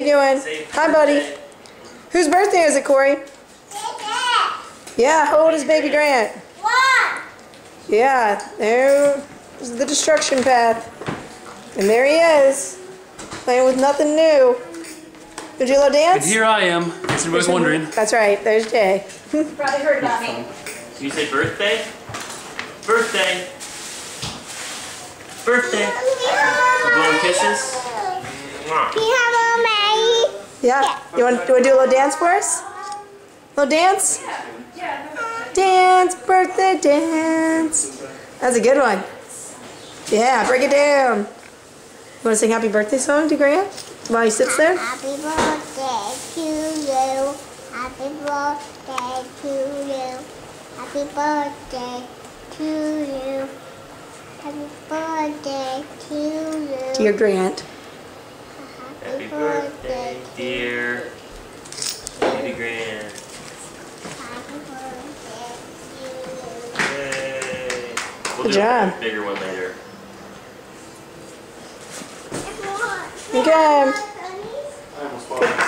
doing? Hi, buddy. Whose birthday is it, Corey? Yeah, how old is baby Grant? 1. Yeah, there's the destruction path. And there he is, playing with nothing new. Did you dance? And here I am, in case anybody's wondering. That's right, there's Jay. Probably heard about me. You say birthday? Birthday. Birthday. Blowing kisses. Yeah, you want to do a little dance for us? Little dance? Dance, birthday dance. That's a good one. Yeah, break it down. You want to sing happy birthday song to Grant while he sits there? Happy birthday to you. Happy birthday to you. Happy birthday to you. Happy birthday to you. Dear Grant. Happy birthday, dear baby Grant. Happy birthday to you. Yay. We'll Good do job. a bigger one later. Okay. Good